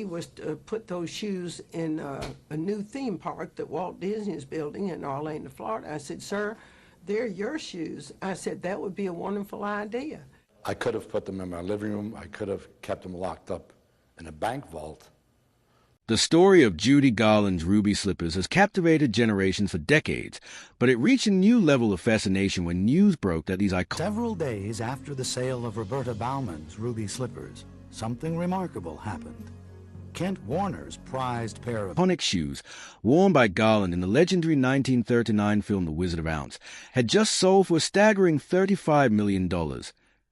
was to put those shoes in a new theme park that Walt Disney is building in Orlando, Florida. I said, sir, they're your shoes. I said, that would be a wonderful idea. I could have put them in my living room. I could have kept them locked up in a bank vault. The story of Judy Garland's ruby slippers has captivated generations for decades, but it reached a new level of fascination when news broke that these iconic... Several days after the sale of Roberta Bauman's ruby slippers, something remarkable happened. Kent Warner's prized pair of iconic shoes, worn by Garland in the legendary 1939 film The Wizard of Oz, had just sold for a staggering $35 million,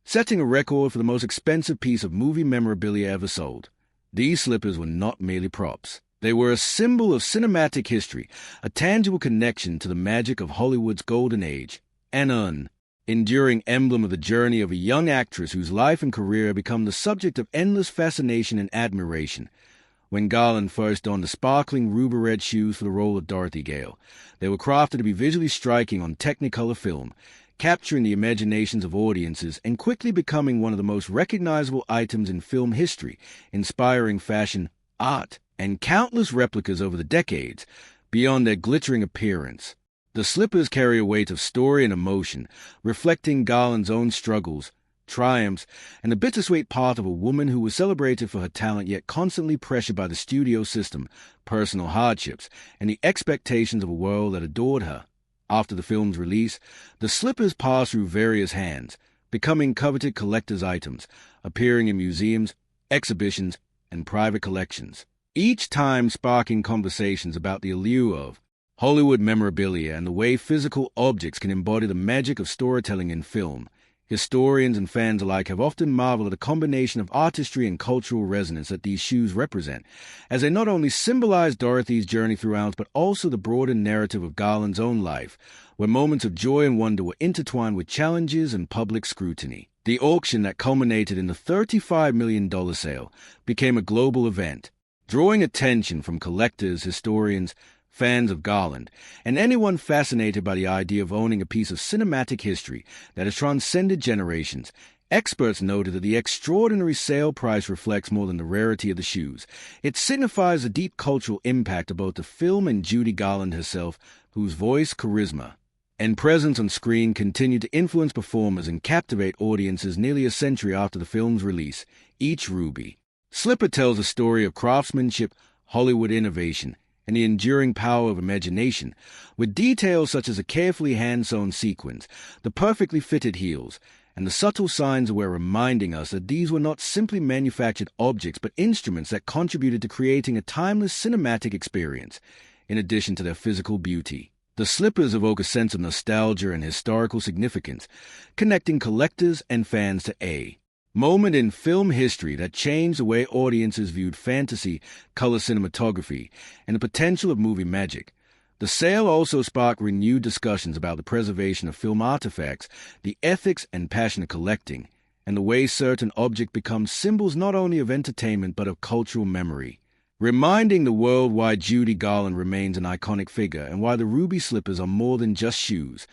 setting a record for the most expensive piece of movie memorabilia ever sold. These slippers were not merely props. They were a symbol of cinematic history, a tangible connection to the magic of Hollywood's golden age, and an enduring emblem of the journey of a young actress whose life and career have become the subject of endless fascination and admiration. When Garland first donned the sparkling ruby-red shoes for the role of Dorothy Gale, they were crafted to be visually striking on Technicolor film, capturing the imaginations of audiences and quickly becoming one of the most recognizable items in film history, inspiring fashion, art, and countless replicas over the decades. Beyond their glittering appearance, the slippers carry a weight of story and emotion, reflecting Garland's own struggles, triumphs, and the bittersweet path of a woman who was celebrated for her talent yet constantly pressured by the studio system, personal hardships, and the expectations of a world that adored her. After the film's release, the slippers passed through various hands, becoming coveted collector's items, appearing in museums, exhibitions, and private collections, each time sparking conversations about the allure of Hollywood memorabilia and the way physical objects can embody the magic of storytelling in film. Historians and fans alike have often marveled at the combination of artistry and cultural resonance that these shoes represent, as they not only symbolize Dorothy's journey through Oz, but also the broader narrative of Garland's own life, where moments of joy and wonder were intertwined with challenges and public scrutiny. The auction that culminated in the $35 million sale became a global event, drawing attention from collectors, historians, fans of Garland, and anyone fascinated by the idea of owning a piece of cinematic history that has transcended generations. Experts noted that the extraordinary sale price reflects more than the rarity of the shoes. It signifies the deep cultural impact of both the film and Judy Garland herself, whose voice, charisma, and presence on screen continue to influence performers and captivate audiences nearly a century after the film's release. Each ruby slipper tells a story of craftsmanship, Hollywood innovation, and the enduring power of imagination, with details such as the carefully hand-sewn sequins, the perfectly fitted heels, and the subtle signs were reminding us that these were not simply manufactured objects but instruments that contributed to creating a timeless cinematic experience. In addition to their physical beauty, the slippers evoke a sense of nostalgia and historical significance, connecting collectors and fans to a moment in film history that changed the way audiences viewed fantasy, color cinematography, and the potential of movie magic. The sale also sparked renewed discussions about the preservation of film artifacts, the ethics and passion of collecting, and the way certain objects become symbols not only of entertainment but of cultural memory, reminding the world why Judy Garland remains an iconic figure and why the ruby slippers are more than just shoes.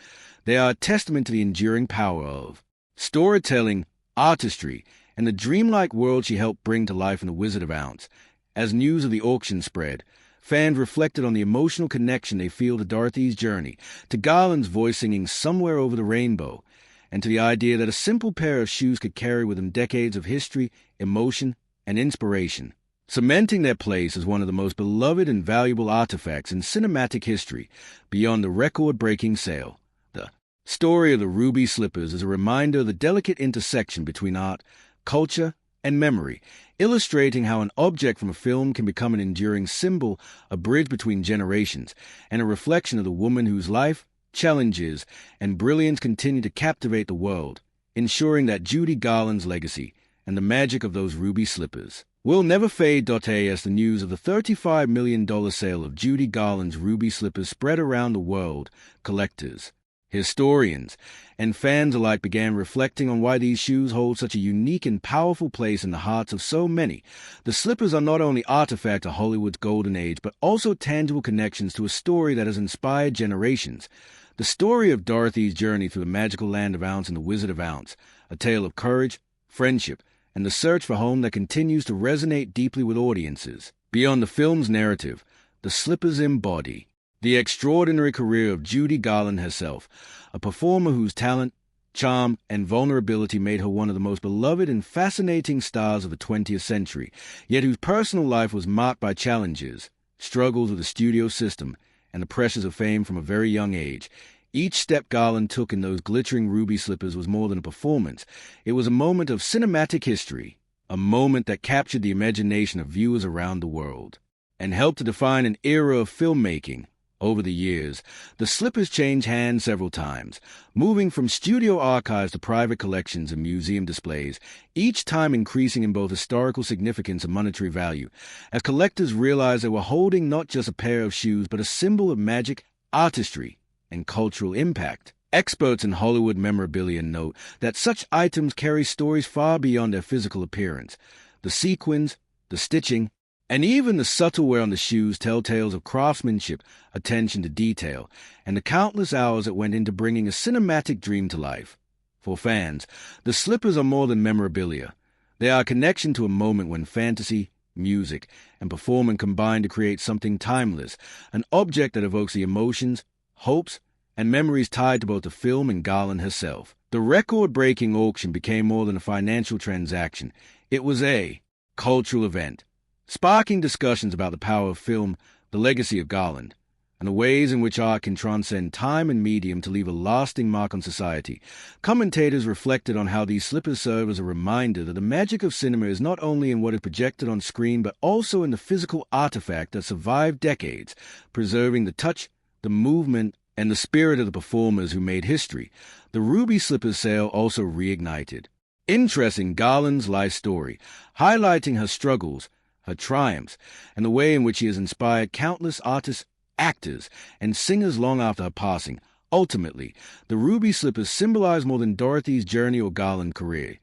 They are a testament to the enduring power of storytelling, artistry, and the dreamlike world she helped bring to life in The Wizard of Oz. As news of the auction spread, fans reflected on the emotional connection they feel to Dorothy's journey, to Garland's voice singing Somewhere Over the Rainbow, and to the idea that a simple pair of shoes could carry with them decades of history, emotion, and inspiration, cementing their place as one of the most beloved and valuable artifacts in cinematic history. Beyond the record-breaking sale, the story of the ruby slippers is a reminder of the delicate intersection between art, culture, and memory, illustrating how an object from a film can become an enduring symbol, a bridge between generations, and a reflection of the woman whose life, challenges, and brilliance continue to captivate the world, ensuring that Judy Garland's legacy and the magic of those ruby slippers will never fade. As the news of the $35 million sale of Judy Garland's ruby slippers spread around the world, collectors, historians, and fans alike began reflecting on why these shoes hold such a unique and powerful place in the hearts of so many. The slippers are not only artifacts of Hollywood's golden age, but also tangible connections to a story that has inspired generations. The story of Dorothy's journey through the magical land of Oz and the Wizard of Oz, a tale of courage, friendship, and the search for home that continues to resonate deeply with audiences. Beyond the film's narrative, the slippers embody the extraordinary career of Judy Garland herself, a performer whose talent, charm, and vulnerability made her one of the most beloved and fascinating stars of the 20th century, yet whose personal life was marked by challenges, struggles with the studio system, and the pressures of fame from a very young age. Each step Garland took in those glittering ruby slippers was more than a performance. It was a moment of cinematic history, a moment that captured the imagination of viewers around the world, and helped to define an era of filmmaking. Over the years, the slippers changed hands several times, moving from studio archives to private collections and museum displays, each time increasing in both historical significance and monetary value, as collectors realized they were holding not just a pair of shoes but a symbol of magic, artistry, and cultural impact. Experts in Hollywood memorabilia note that such items carry stories far beyond their physical appearance. The sequins, the stitching, and even the subtle wear on the shoes tell tales of craftsmanship, attention to detail, and the countless hours that went into bringing a cinematic dream to life. For fans, the slippers are more than memorabilia. They are a connection to a moment when fantasy, music, and performance combine to create something timeless, an object that evokes the emotions, hopes, and memories tied to both the film and Garland herself. The record-breaking auction became more than a financial transaction. It was a cultural event, sparking discussions about the power of film, the legacy of Garland, and the ways in which art can transcend time and medium to leave a lasting mark on society. Commentators reflected on how these slippers serve as a reminder that the magic of cinema is not only in what is projected on screen, but also in the physical artifact that survived decades, preserving the touch, the movement, and the spirit of the performers who made history. The ruby slippers sale also reignited interest in Garland's life story, highlighting her struggles, her triumphs, and the way in which she has inspired countless artists, actors, and singers long after her passing. Ultimately, the ruby slippers symbolize more than Dorothy's journey or Garland's career.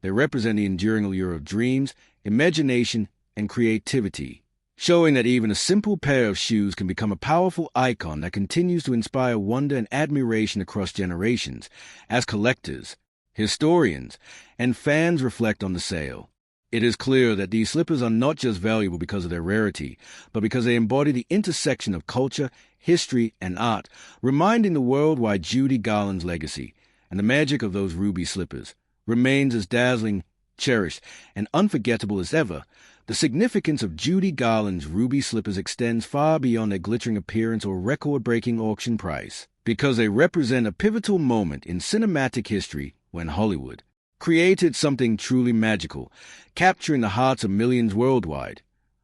They represent the enduring allure of dreams, imagination, and creativity, showing that even a simple pair of shoes can become a powerful icon that continues to inspire wonder and admiration across generations. As collectors, historians, and fans reflect on the sale, it is clear that these slippers are not just valuable because of their rarity, but because they embody the intersection of culture, history, and art, reminding the world why Judy Garland's legacy and the magic of those ruby slippers remains as dazzling, cherished, and unforgettable as ever. The significance of Judy Garland's ruby slippers extends far beyond their glittering appearance or record-breaking auction price, because they represent a pivotal moment in cinematic history when Hollywood created something truly magical, capturing the hearts of millions worldwide.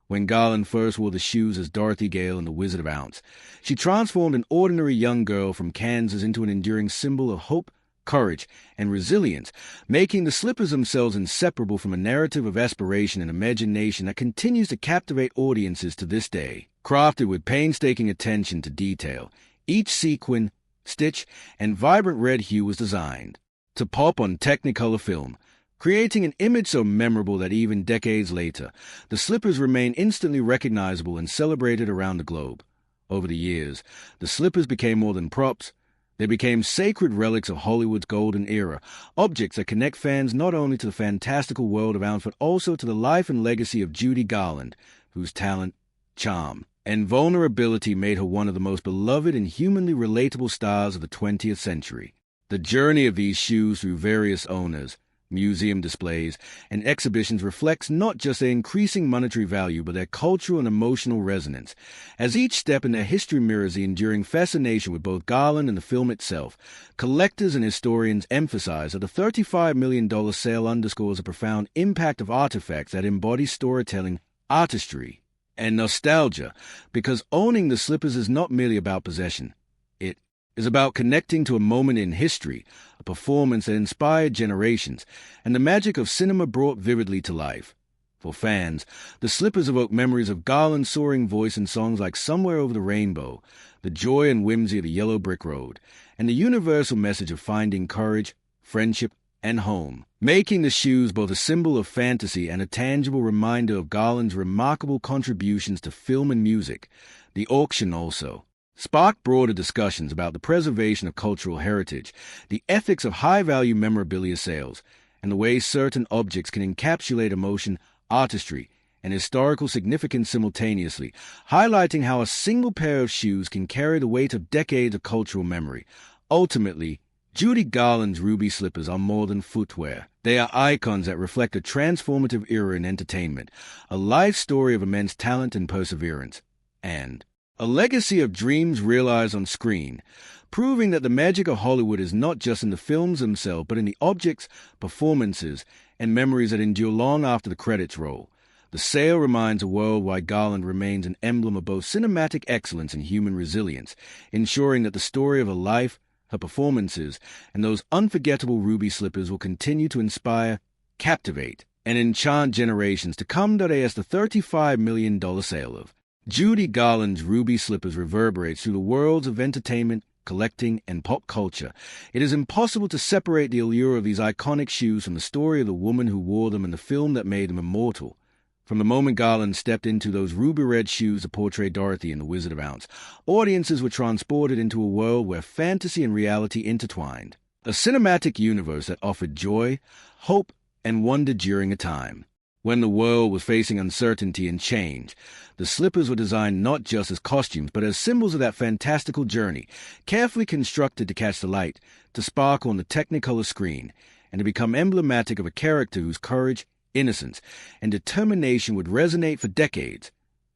When Garland first wore the shoes as Dorothy Gale in The Wizard of Oz, she transformed an ordinary young girl from Kansas into an enduring symbol of hope, courage, and resilience, making the slippers themselves inseparable from a narrative of aspiration and imagination that continues to captivate audiences to this day. Crafted with painstaking attention to detail, each sequin, stitch, and vibrant red hue was designed to pop on Technicolor film, creating an image so memorable that even decades later, the slippers remain instantly recognizable and celebrated around the globe. Over the years, the slippers became more than props. They became sacred relics of Hollywood's golden era, objects that connect fans not only to the fantastical world of Oz, but also to the life and legacy of Judy Garland, whose talent, charm, and vulnerability made her one of the most beloved and humanly relatable stars of the 20th century. The journey of these shoes through various owners, museum displays, and exhibitions reflects not just their increasing monetary value, but their cultural and emotional resonance. As each step in their history mirrors the enduring fascination with both Garland and the film itself, collectors and historians emphasize that the $35 million sale underscores the profound impact of artifacts that embody storytelling, artistry, and nostalgia, because owning the slippers is not merely about possession. It is about connecting to a moment in history, a performance that inspired generations, and the magic of cinema brought vividly to life. For fans, the slippers evoke memories of Garland's soaring voice in songs like Somewhere Over the Rainbow, the joy and whimsy of the Yellow Brick Road, and the universal message of finding courage, friendship, and home, making the shoes both a symbol of fantasy and a tangible reminder of Garland's remarkable contributions to film and music. The auction also sparked broader discussions about the preservation of cultural heritage, the ethics of high-value memorabilia sales, and the way certain objects can encapsulate emotion, artistry, and historical significance simultaneously, highlighting how a single pair of shoes can carry the weight of decades of cultural memory. Ultimately, Judy Garland's ruby slippers are more than footwear. They are icons that reflect a transformative era in entertainment, a life story of immense talent and perseverance, and a legacy of dreams realized on screen, proving that the magic of Hollywood is not just in the films themselves, but in the objects, performances, and memories that endure long after the credits roll. The sale reminds the world why Garland remains an emblem of both cinematic excellence and human resilience, ensuring that the story of her life, her performances, and those unforgettable ruby slippers will continue to inspire, captivate, and enchant generations to come. As the $35 million sale of Judy Garland's ruby slippers reverberates through the worlds of entertainment, collecting, and pop culture, it is impossible to separate the allure of these iconic shoes from the story of the woman who wore them and the film that made them immortal. From the moment Garland stepped into those ruby-red shoes to portray Dorothy in The Wizard of Oz, audiences were transported into a world where fantasy and reality intertwined. A cinematic universe that offered joy, hope, and wonder during a time when the world was facing uncertainty and change. The slippers were designed not just as costumes, but as symbols of that fantastical journey, carefully constructed to catch the light, to sparkle on the Technicolor screen, and to become emblematic of a character whose courage, innocence, and determination would resonate for decades.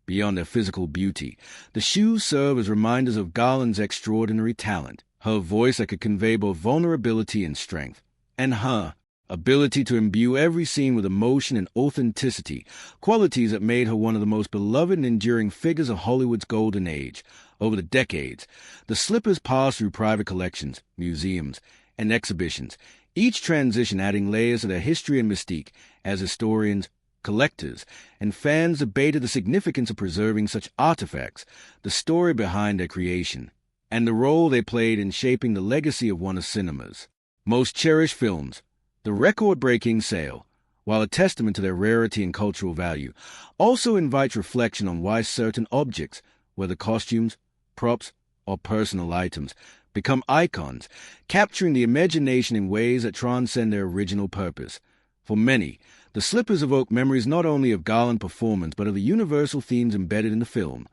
Beyond their physical beauty, the shoes serve as reminders of Garland's extraordinary talent, her voice that could convey both vulnerability and strength, and her ability to imbue every scene with emotion and authenticity, qualities that made her one of the most beloved and enduring figures of Hollywood's golden age. Over the decades, the slippers passed through private collections, museums, and exhibitions, each transition adding layers to their history and mystique as historians, collectors, and fans debated the significance of preserving such artifacts, the story behind their creation, and the role they played in shaping the legacy of one of cinema's most cherished films. The record-breaking sale, while a testament to their rarity and cultural value, also invites reflection on why certain objects, whether costumes, props, or personal items, become icons, capturing the imagination in ways that transcend their original purpose. For many, the slippers evoke memories not only of Garland's performance, but of the universal themes embedded in the film: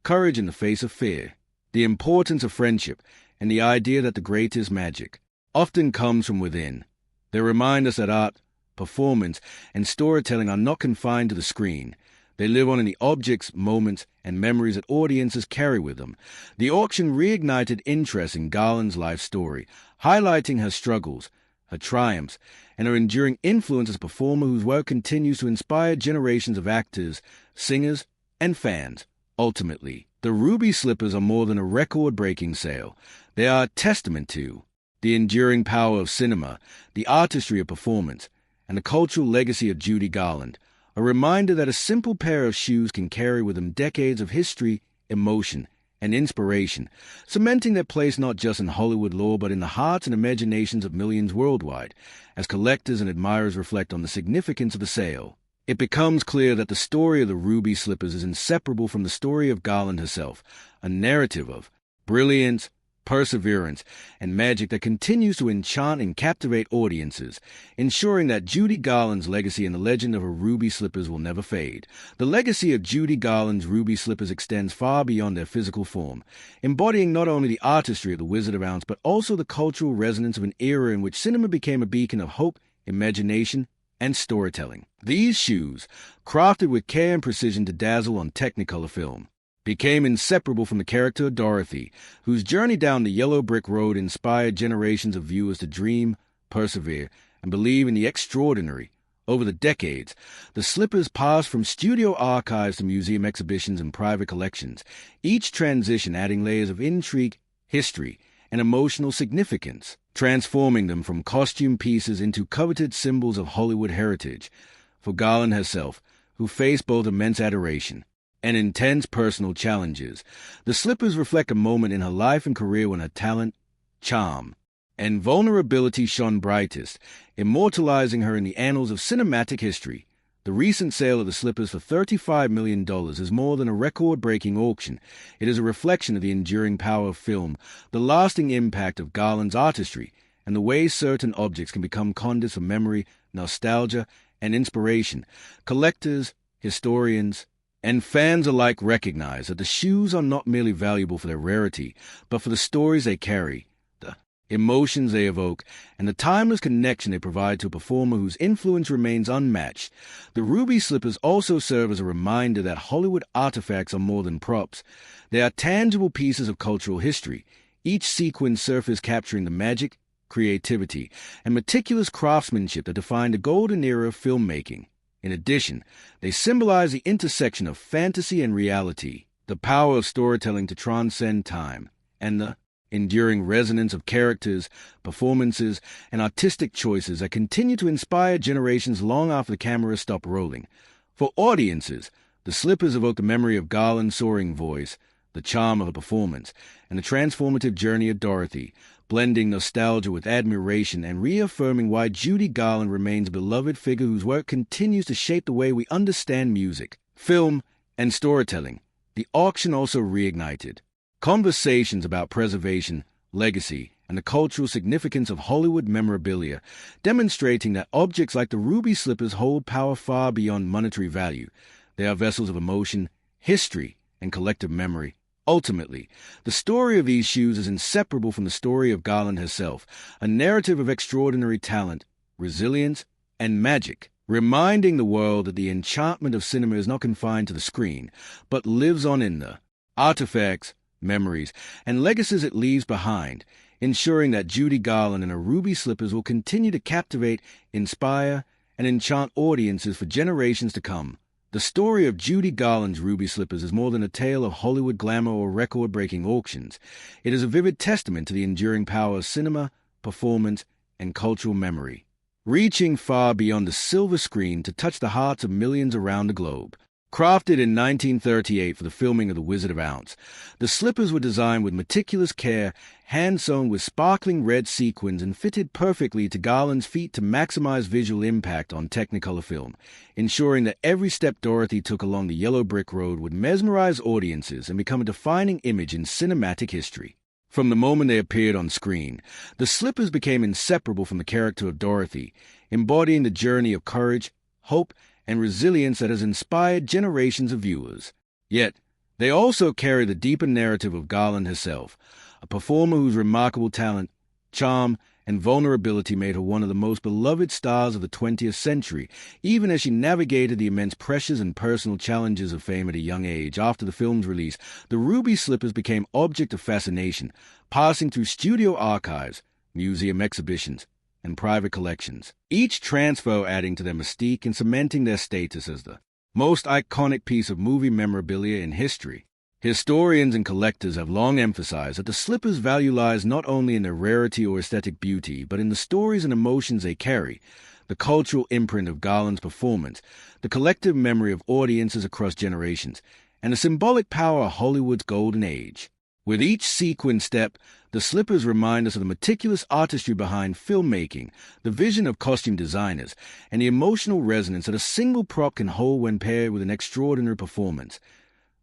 courage in the face of fear, the importance of friendship, and the idea that the greatest magic often comes from within. They remind us that art, performance, and storytelling are not confined to the screen. They live on in the objects, moments, and memories that audiences carry with them. The auction reignited interest in Garland's life story, highlighting her struggles, her triumphs, and her enduring influence as a performer whose work continues to inspire generations of actors, singers, and fans. Ultimately, the ruby slippers are more than a record-breaking sale. They are a testament to the enduring power of cinema, the artistry of performance, and the cultural legacy of Judy Garland, a reminder that a simple pair of shoes can carry with them decades of history, emotion, and inspiration, cementing their place not just in Hollywood lore but in the hearts and imaginations of millions worldwide. As collectors and admirers reflect on the significance of the sale, it becomes clear that the story of the ruby slippers is inseparable from the story of Garland herself, a narrative of brilliance, perseverance, and magic that continues to enchant and captivate audiences, ensuring that Judy Garland's legacy and the legend of her ruby slippers will never fade. The legacy of Judy Garland's ruby slippers extends far beyond their physical form, embodying not only the artistry of The Wizard of Oz, but also the cultural resonance of an era in which cinema became a beacon of hope, imagination, and storytelling. These shoes, crafted with care and precision to dazzle on Technicolor film, became inseparable from the character of Dorothy, whose journey down the yellow brick road inspired generations of viewers to dream, persevere, and believe in the extraordinary. Over the decades, the slippers passed from studio archives to museum exhibitions and private collections, each transition adding layers of intrigue, history, and emotional significance, transforming them from costume pieces into coveted symbols of Hollywood heritage. For Garland herself, who faced both immense adoration and intense personal challenges, the slippers reflect a moment in her life and career when her talent, charm, and vulnerability shone brightest, immortalizing her in the annals of cinematic history. The recent sale of the slippers for $35 million is more than a record-breaking auction. It is a reflection of the enduring power of film, the lasting impact of Garland's artistry, and the way certain objects can become conduits of memory, nostalgia, and inspiration, collectors, historians, and fans alike recognize that the shoes are not merely valuable for their rarity, but for the stories they carry, the emotions they evoke, and the timeless connection they provide to a performer whose influence remains unmatched. The ruby slippers also serve as a reminder that Hollywood artifacts are more than props. They are tangible pieces of cultural history, each sequin surface capturing the magic, creativity, and meticulous craftsmanship that defined the golden era of filmmaking. In addition, they symbolize the intersection of fantasy and reality, the power of storytelling to transcend time, and the enduring resonance of characters, performances, and artistic choices that continue to inspire generations long after the cameras stop rolling. For audiences, the slippers evoke the memory of Garland's soaring voice, the charm of her performance, and the transformative journey of Dorothy, blending nostalgia with admiration and reaffirming why Judy Garland remains a beloved figure whose work continues to shape the way we understand music, film, and storytelling. The auction also reignited conversations about preservation, legacy, and the cultural significance of Hollywood memorabilia, demonstrating that objects like the ruby slippers hold power far beyond monetary value. They are vessels of emotion, history, and collective memory. Ultimately, the story of these shoes is inseparable from the story of Garland herself, a narrative of extraordinary talent, resilience, and magic, reminding the world that the enchantment of cinema is not confined to the screen, but lives on in the artifacts, memories, and legacies it leaves behind, ensuring that Judy Garland and her ruby slippers will continue to captivate, inspire, and enchant audiences for generations to come. The story of Judy Garland's ruby slippers is more than a tale of Hollywood glamour or record-breaking auctions. It is a vivid testament to the enduring power of cinema, performance, and cultural memory, reaching far beyond the silver screen to touch the hearts of millions around the globe. Crafted in 1938 for the filming of The Wizard of Oz, the slippers were designed with meticulous care, hand-sewn with sparkling red sequins, and fitted perfectly to Garland's feet to maximize visual impact on Technicolor film, ensuring that every step Dorothy took along the yellow brick road would mesmerize audiences and become a defining image in cinematic history. From the moment they appeared on screen, the slippers became inseparable from the character of Dorothy, embodying the journey of courage, hope, and resilience that has inspired generations of viewers. Yet, they also carry the deeper narrative of Garland herself, a performer whose remarkable talent, charm, and vulnerability made her one of the most beloved stars of the 20th century, even as she navigated the immense pressures and personal challenges of fame at a young age. After the film's release, the ruby slippers became object of fascination, passing through studio archives, museum exhibitions, and private collections, each transfer adding to their mystique and cementing their status as the most iconic piece of movie memorabilia in history. Historians and collectors have long emphasized that the slippers' value lies not only in their rarity or aesthetic beauty, but in the stories and emotions they carry, the cultural imprint of Garland's performance, the collective memory of audiences across generations, and the symbolic power of Hollywood's golden age. With each sequin step, the slippers remind us of the meticulous artistry behind filmmaking, the vision of costume designers, and the emotional resonance that a single prop can hold when paired with an extraordinary performance.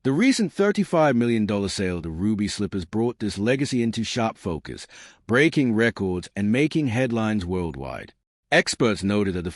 The recent $35 million sale of the ruby slippers brought this legacy into sharp focus, breaking records and making headlines worldwide. Experts noted that the